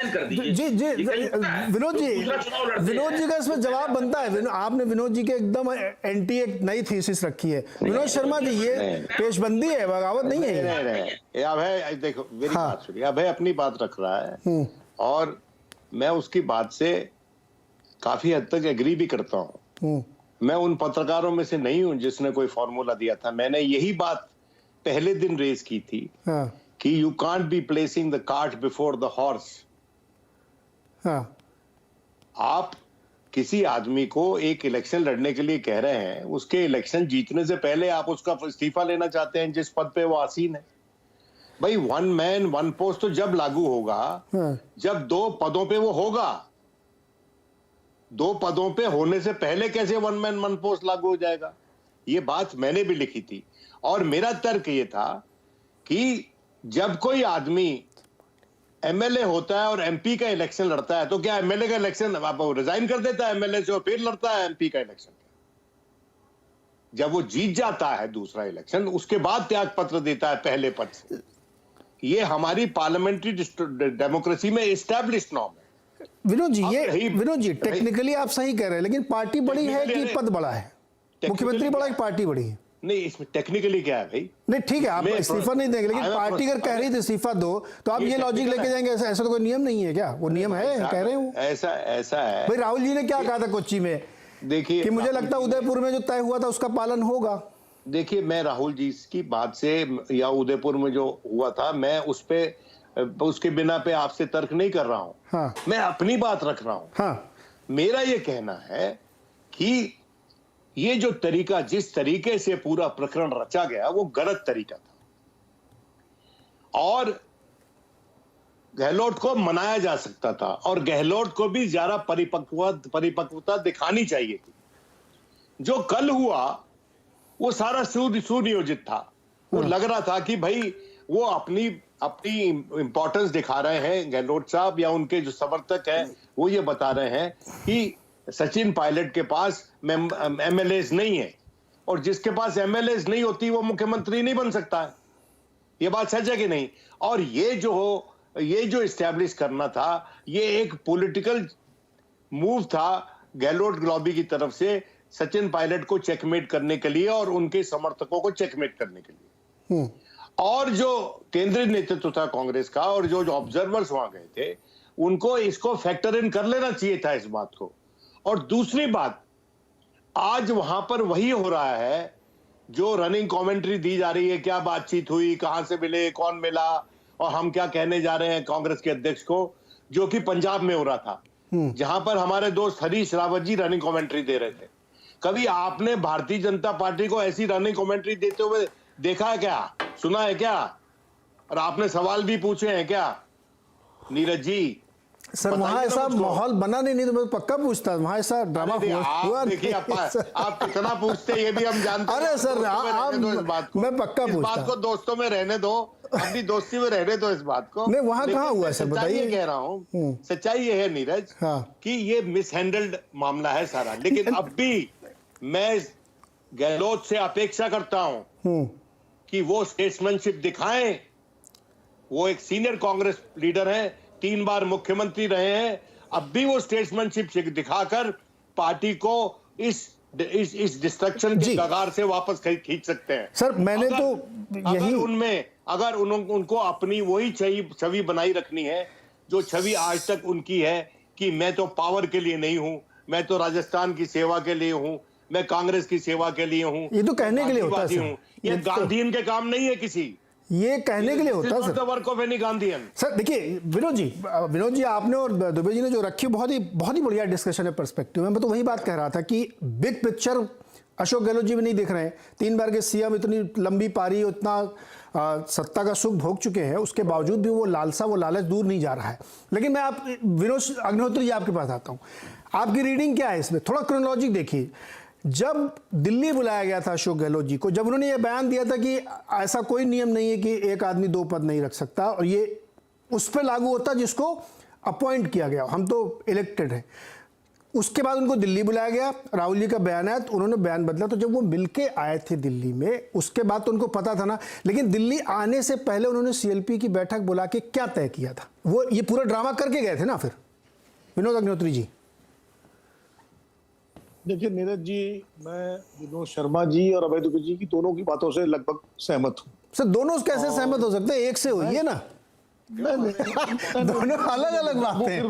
कर दीजिए। जी जी ये कहीं होता है? विनोद तो जी, दूसरा चुनाव लड़ते विनोद जी हैं। का इसमें जवाब बनता है। आपने विनोद जी के एकदम एंटी एक नई थीसिस रखी है। विनोद शर्मा जी, ये पेशबंदी है, बगावत नहीं है ये। नहीं, अब है, देखो मेरी हाँ। बात सुनिए, अब है अपनी बात रख रहा है और मैं उसकी बात से काफी हद तक एग्री भी करता हूँ। मैं उन पत्रकारों में से नहीं हूं जिसने कोई फॉर्मूला दिया था। मैंने यही बात पहले दिन रेज की थी हाँ। कि you can't be placing the cart before the horse. हाँ। आप किसी आदमी को एक इलेक्शन लड़ने के लिए कह रहे हैं, उसके इलेक्शन जीतने से पहले आप उसका इस्तीफा लेना चाहते हैं जिस पद पे वो आसीन है। भाई वन मैन वन पोस्ट तो जब लागू होगा जब दो पदों पे वो होगा। दो पदों पे होने से पहले कैसे वन मैन वन पोस्ट लागू हो जाएगा? ये बात मैंने भी लिखी थी और मेरा तर्क ये था कि जब कोई आदमी एमएलए होता है और एमपी का इलेक्शन लड़ता है तो क्या एमएलए का इलेक्शन आप रिजाइन कर देता है एमएलए से और फिर लड़ता है एमपी का इलेक्शन? जब वो जीत जाता है दूसरा इलेक्शन उसके बाद त्याग पत्र देता है पहले पद से। ये हमारी पार्लियामेंट्री डेमोक्रेसी में एस्टैब्लिश्ड नॉर्म है। विनोद जी, ये विनोद जी टेक्निकली आप सही कह रहे हैं, लेकिन पार्टी बड़ी है कि पद बड़ा है? मुख्यमंत्री बड़ा है, पार्टी बड़ी है? नहीं, इसमें टेक्निकली क्या है भाई? नहीं ठीक है, आप इस्तीफा नहीं देंगे, लेकिन पार्टी अगर कह रही थी इस्तीफा दो तो आप ये लॉजिक लेके जाएंगे? ऐसा तो कोई नियम नहीं है क्या? वो नियम है, कह रहे हो? ऐसा है भाई, राहुल जी ने क्या कहा था कोच्चि में? देखिए कि मुझे लगता है उदयपुर में जो तय हुआ था उसका पालन होगा। देखिए, मैं राहुल जी की बात से या उदयपुर में जो हुआ था मैं उस पे उसके बिना पे आपसे तर्क नहीं कर रहा हूं। हाँ। मैं अपनी बात रख रहा हूं। हाँ। मेरा ये कहना है कि ये जो तरीका, जिस तरीके से पूरा प्रकरण रचा गया वो गलत तरीका था और गहलोत को मनाया जा सकता था और गहलोत को भी ज्यादा परिपक्वता दिखानी चाहिए थी। जो कल हुआ वो सारा सुनियोजित था। वो लग रहा था कि भाई वो अपनी इंपॉर्टेंस दिखा रहे हैं गहलोत साहब या उनके जो समर्थक हैं वो ये बता रहे हैं कि सचिन पायलट के पास एमएलएज नहीं है और जिसके पास एमएलएज नहीं होती वो मुख्यमंत्री नहीं बन सकता है। ये बात सच है कि नहीं? और ये जो इस्टेब्लिश करना था ये एक पॉलिटिकल मूव था गहलोत लॉबी की तरफ से सचिन पायलट को चेकमेट करने के लिए और उनके समर्थकों को चेकमेट करने के लिए। और जो केंद्रीय नेतृत्व था कांग्रेस का और जो ऑब्जर्वर्स वहां गए थे उनको इसको फैक्टर इन कर लेना चाहिए था इस बात को। और दूसरी बात, आज वहां पर वही हो रहा है जो रनिंग कमेंट्री दी जा रही है, क्या बातचीत हुई, कहां से मिले, कौन मिला और हम क्या कहने जा रहे हैं कांग्रेस के अध्यक्ष को, जो कि पंजाब में हो रहा था जहां पर हमारे दोस्त हरीश रावत जी रनिंग कमेंट्री दे रहे थे। कभी आपने भारतीय जनता पार्टी को ऐसी रनिंग कमेंट्री देते हुए देखा है क्या? सुना है क्या? और आपने सवाल भी पूछे हैं क्या नीरज जी? सर वहां ऐसा माहौल बना नहीं तो मैं पक्का पूछता। वहां ऐसा ड्रामा हुआ। देखिए आप कितना पूछते हैं ये भी हम जानते हैं। अरे सर आप, मैं पक्का पूछता। इस बात को दोस्तों में रहने दो, अपनी दोस्ती में रहने दो इस बात को। नहीं, वहां कहाँ हुआ सर, बताइए। कह रहा हूँ सच्चाई ये है नीरज कि ये मिसहैंडल्ड मामला है सारा। लेकिन अब भी मैं गहलोत से अपेक्षा करता हूं कि वो स्टेट्समैनशिप दिखाएं। वो एक सीनियर कांग्रेस लीडर हैं, 3 बार मुख्यमंत्री रहे हैं। अब भी वो स्टेट्समैनशिप दिखाकर पार्टी को इस डिस्ट्रक्शन के कगार से वापस खींच सकते हैं। सर मैंने तो यही अगर उनको अपनी वही छवि बनाई रखनी है जो छवि आज तक उनकी है कि मैं तो पावर के लिए नहीं हूं, मैं तो राजस्थान की सेवा के लिए हूं, मैं कांग्रेस की सेवा के लिए हूं, ये तो कहने के लिए होता है। ये गांधीयन के काम नहीं है किसी, ये कहने के लिए होता है sir. Work of any Gandhian. Sir देखिए विनोद जी आपने और दुबे जी ने जो रखी बहुत ही बढ़िया डिस्कशन है, पर्सपेक्टिव है। मैं तो वही बात कह रहा था कि बिग पिक्चर अशोक गहलोत जी भी नहीं देख रहे हैं। 3 बार के सीएम, इतनी लंबी पारी, उतना सत्ता का सुख भोग चुके हैं, उसके बावजूद भी वो लालच दूर नहीं जा रहा है। लेकिन मैं आप विनोद अग्निहोत्री जी आपके पास आता हूँ, आपकी रीडिंग क्या है इसमें? थोड़ा क्रोनोलॉजिक देखिए। जब दिल्ली बुलाया गया था अशोक गहलोत जी को, जब उन्होंने ये बयान दिया था कि ऐसा कोई नियम नहीं है कि एक आदमी 2 पद नहीं रख सकता और ये उस पर लागू होता जिसको अपॉइंट किया गया, हम तो इलेक्टेड हैं, उसके बाद उनको दिल्ली बुलाया गया, राहुल जी का बयान आया तो उन्होंने बयान बदला। तो जब वो मिलके आए थे दिल्ली में, उसके बाद तो उनको पता था ना, लेकिन दिल्ली आने से पहले उन्होंने सीएलपी की बैठक बुला के क्या तय किया था? वो ये पूरा ड्रामा करके गए थे ना फिर, विनोद अग्निहोत्री जी। देखिए नीरज जी, मैं विनोद शर्मा जी और अभय दुबे जी की दोनों की बातों से लगभग सहमत हूँ। सर दोनों कैसे सहमत हो सकते हैं? एक से होइए ना। दोनों अलग अलग बातें हैं।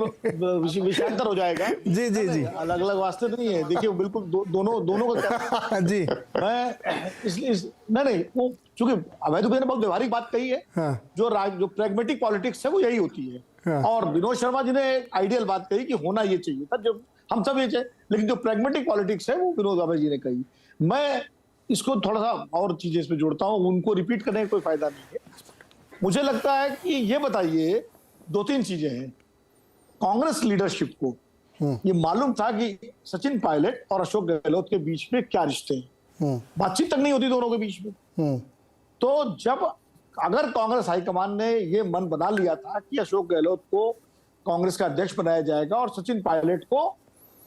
विषयांतर हो जाएगा। जी जी जी, अलग अलग वास्ते नहीं है। देखिए बिल्कुल दोनों का जी मैं इसलिए नहीं वो, चूंकि अभय दुबे ने बहुत व्यवहारिक बात कही है। हाँ। जो प्रैग्मेटिक पॉलिटिक्स है वो यही होती है। हाँ। और विनोद शर्मा जी ने आइडियल बात कही कि होना ये चाहिए था, जो हम सब ये चाहिए, लेकिन जो प्रैग्मेटिक पॉलिटिक्स है वो विनोद अभय जी ने कही। मैं इसको थोड़ा सा और चीजें इसमें जोड़ता हूँ, उनको रिपीट करने का कोई फायदा नहीं है। मुझे लगता है कि ये बताइए, दो तीन चीजें हैं। कांग्रेस लीडरशिप को ये मालूम था कि सचिन पायलट और अशोक गहलोत के बीच में क्या रिश्ते हैं, बातचीत तक नहीं होती दोनों के बीच में। तो जब अगर कांग्रेस हाईकमान ने ये मन बना लिया था कि अशोक गहलोत को कांग्रेस का अध्यक्ष बनाया जाएगा और सचिन पायलट को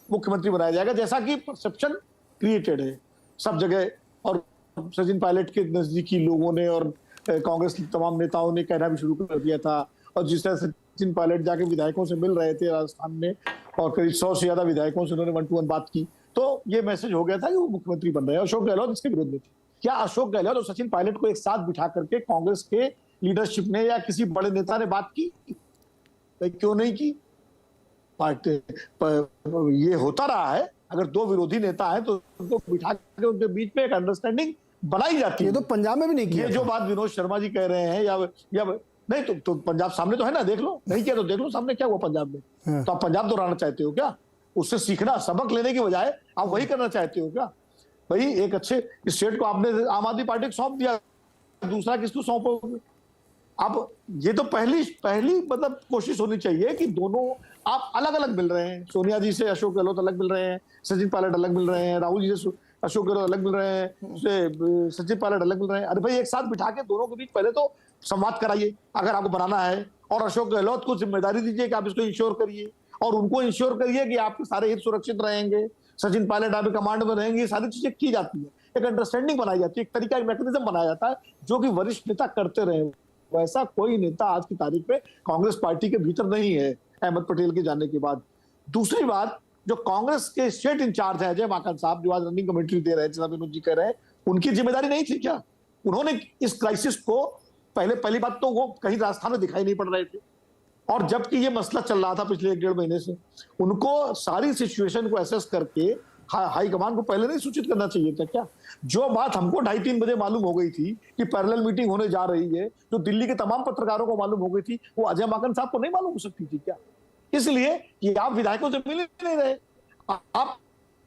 मुख्यमंत्री बनाया जाएगा, जैसा कि परसेप्शन क्रिएटेड है सब जगह, और सचिन पायलट के नजदीकी लोगों ने और कांग्रेस तमाम नेताओं ने कहना भी शुरू कर दिया था, और जिस तरह सचिन पायलट जाके विधायकों से मिल रहे थे राजस्थान में और करीब 100 से ज्यादा विधायकों से उन्होंने 1-to-1 बात की, तो ये मैसेज हो गया था कि वो मुख्यमंत्री बन रहे हैं। अशोक गहलोत इसके विरोध में थे। क्या अशोक गहलोत और सचिन पायलट को एक साथ बिठा करके कांग्रेस के लीडरशिप ने या किसी बड़े नेता ने बात की? क्यों नहीं की? ये होता रहा है, अगर दो विरोधी नेता हैं तो उनको बिठा के उनके बीच में एक अंडरस्टैंडिंग बनाई जाती है। ये तो पंजाब में भी नहीं किया। ये जो बात विनोद शर्मा जी कह रहे हैं या नहीं, तो पंजाब सामने तो है ना, देख लो। नहीं किया तो देख लो सामने क्या हुआ पंजाब में। तो आप पंजाब दोहराना चाहते हो क्या? उससे सीखना, सबक लेने की बजाय आप वही करना चाहते हो क्या? भाई एक अच्छे स्टेट को आपने आम आदमी पार्टी को सौंप दिया, दूसरा किसको सौंपोगे? अब ये तो पहली मतलब कोशिश होनी चाहिए कि दोनों आप अलग अलग मिल रहे हैं। सोनिया जी से अशोक गहलोत अलग मिल रहे हैं, सचिन पायलट अलग मिल रहे हैं, राहुल जी से अशोक गहलोत अलग मिल रहे हैं, सचिन पायलट अलग मिल रहे हैं। अरे भाई एक साथ बिठा के दोनों के बीच पहले तो संवाद कराइए अगर आपको बनाना है, और अशोक गहलोत को जिम्मेदारी दीजिए कि आप इसको इंश्योर करिए, और उनको इंश्योर करिए कि आपके सारे हित सुरक्षित रहेंगे, सचिन पायलट आपके कमांड में रहेंगे। ये सारी चीजें की जाती है, एक अंडरस्टैंडिंग बनाई जाती है, एक तरीका, एक मैकेनिज्म बनाया जाता है जो कि वरिष्ठ नेता करते रहे। वैसा कोई नेता आज की तारीख में कांग्रेस पार्टी के भीतर नहीं है अहमद पटेल के जाने के बाद। दूसरी बात, जो कांग्रेस के स्टेट इंचार्ज है अजय माकन साहब, जो आज रनिंग कमेंट्री दे रहे हैं, जनाब विनोद जी कह रहे हैं, उनकी जिम्मेदारी नहीं थी क्या? उन्होंने इस क्राइसिस को पहली बात तो वो कहीं राजस्थान में दिखाई नहीं पड़ रहे थे, और जबकि ये मसला चल रहा था पिछले 1-1.5 महीने से, उनको सारी सिचुएशन को एसेस करके हाईकमान को पहले नहीं सूचित करना चाहिए था क्या? जो बात हमको 2:30-3 बजे मालूम हो गई थी कि पैरेलल मीटिंग होने जा रही है, जो दिल्ली के तमाम पत्रकारों को मालूम हो गई थी, वो अजय माकन साहब को नहीं मालूम हो सकती थी क्या? इसलिए कि आप विधायकों से मिल नहीं रहे, आप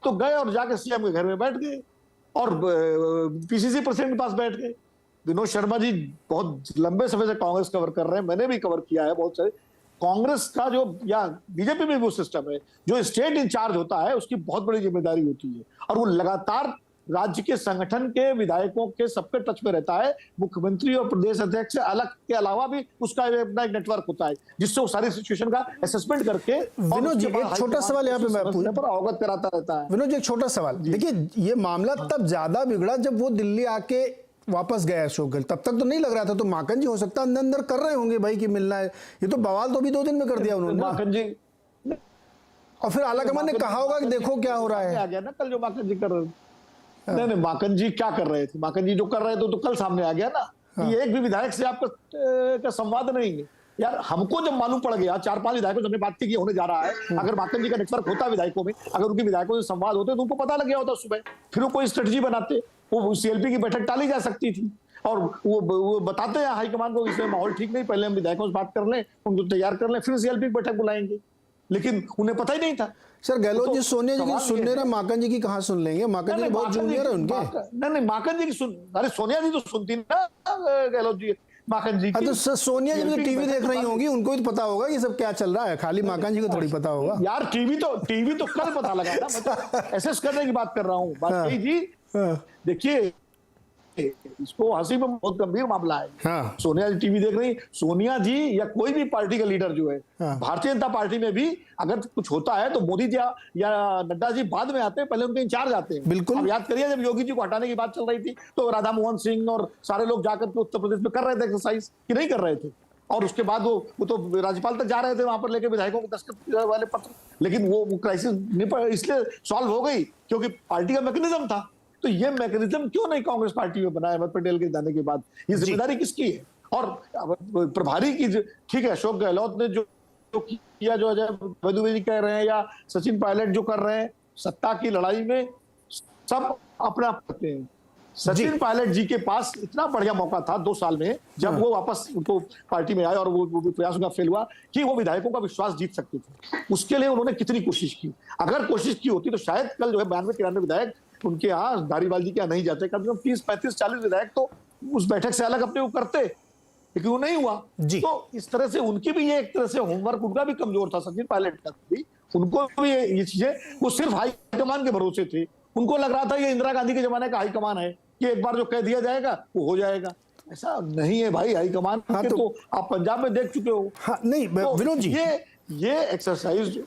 तो गए और जाके सीएम के घर में बैठ गए और पीसीसी प्रेसिडेंट के पास बैठ गए। विनोद शर्मा जी बहुत लंबे समय से कांग्रेस कवर कर रहे हैं, मैंने भी कवर किया है बहुत सारे। कांग्रेस का जो, या बीजेपी में वो सिस्टम है, जो स्टेट इंचार्ज होता है उसकी बहुत बड़ी जिम्मेदारी होती है, और वो लगातार राज्य के संगठन के विधायकों के सबके टच में रहता है। मुख्यमंत्री और प्रदेश अध्यक्ष से अलग के अलावा भी उसका अपना एक नेटवर्क होता है, जिससे वो सारी सिचुएशन का असेसमेंट करके विनोद जी एक छोटा सवाल यहाँ पे मैं पूछने पर अवगत कराता रहता है। विनोद जी एक छोटा सवाल, देखिए ये मामला तब ज्यादा बिगड़ा जब वो दिल्ली आके वापस गया अशोक गहलोत, तब तक तो नहीं लग रहा था। तो माकन जी हो सकता है अंदर अंदर कर रहे होंगे भाई कि मिलना है, ये तो बवाल तो भी 2 दिन में कर दिया उन्होंने माकन जी, और फिर आलाकमान ने कहा होगा कि देखो क्या हो रहा है। आ गया ना कल जो माकन जी कर रहे थे। नहीं, माकन जी क्या कर रहे थे? माकन जी जो कर रहे थे तो कल सामने आ गया ना कि एक भी विधायक से आपका संवाद नहीं है। यार हमको जब मालूम पड़ गया, 4-5 विधायकों से हमने बात की होने जा रहा है, अगर माकन जी का नेटवर्क होता विधायकों में, अगर उनके विधायकों से संवाद होते तो उनको पता लग गया होता सुबह, फिर वो कोई स्ट्रेटजी बनाते, वो सीएलपी की बैठक टाली जा सकती थी। और वो बताते हैं हाईकमान को इसमें माहौल ठीक नहीं, पहले हम विधायकों से बात कर लें, उनको तैयार कर लें, फिर सीएलपी की बैठक बुलाएंगे, लेकिन उन्हें पता ही नहीं था। सर गहलोत जी सोनिया जी की सुन ले रहे, माकन जी की कहाँ सुन लेंगे? माकन जी बहुत जूनियर है उनके। नहीं, माकन जी की सुन, अरे सोनिया जी तो सुनती ना गहलोत जी, माकन जी की। तो सोनिया जी तो टीवी देख रही होंगी, उनको भी तो पता होगा ये सब क्या चल रहा है, खाली माकन जी को थोड़ी पता होगा। यार टीवी तो कल पता लगा था, मैं तो एसेस करने की बात कर रहा हूँ। बात यही थी, देखिए इसको हंसी में बहुत गंभीर मामला है। हाँ। सोनिया जी टीवी देख रही, सोनिया जी या कोई भी पार्टी का लीडर जो है, हाँ। भारतीय जनता पार्टी में भी अगर कुछ होता है तो मोदी जी या नड्डा जी बाद में आते हैं, पहले उनके इंचार्ज आते हैं। बिल्कुल। अब याद करिए जब योगी जी को हटाने की बात चल रही थी तो राधा मोहन सिंह और सारे लोग जाकर के उत्तर प्रदेश में कर रहे थे एक्सरसाइज, कि नहीं कर रहे थे? और उसके बाद वो तो राज्यपाल तक जा रहे थे वहां पर लेके विधायकों को दस्तखत वाले पत्र, लेकिन वो क्राइसिस इसलिए सॉल्व हो गई क्योंकि पार्टी का मैकेनिज्म था। तो ये मैकेनिज्म क्यों नहीं कांग्रेस पार्टी में बनाया अहमद पटेल के जाने के बाद? ये जिम्मेदारी किसकी है? और प्रभारी की ठीक है, अशोक गहलोत ने जो किया, जो अजय दुबे जी कह रहे हैं या सचिन पायलट जो कर रहे हैं, सत्ता की लड़ाई में सब अपना करते हैं। सचिन पायलट जी के पास इतना बढ़िया मौका था 2 साल में, जब वो वापस उनको पार्टी में आए और वो प्रयास उनका फेल हुआ कि वो विधायकों का विश्वास जीत सकते थे। उसके लिए उन्होंने कितनी कोशिश की। अगर कोशिश की होती तो शायद कल जो है 92-93 विधायक उनके यहाँ धारीवाल जी के यहाँ नहीं जाते, कम से कम 30-35-40 विधायक तो उस बैठक से अलग अपने वो करते, लेकिन वो नहीं हुआ। तो इस तरह से उनकी भी ये एक तरह से होमवर्क उनका भी कमजोर था, सचिन पायलट का भी। उनको भी ये चीजें, वो सिर्फ हाईकमान के भरोसे थे। उनको लग रहा था ये इंदिरा गांधी के जमाने का हाईकमान है कि एक बार जो कह दिया जाएगा वो हो जाएगा। ऐसा नहीं है भाई, हाईकमान के तो आप पंजाब में देख चुके हो। हाँ, नहीं विनोद जी, ये एक्सरसाइज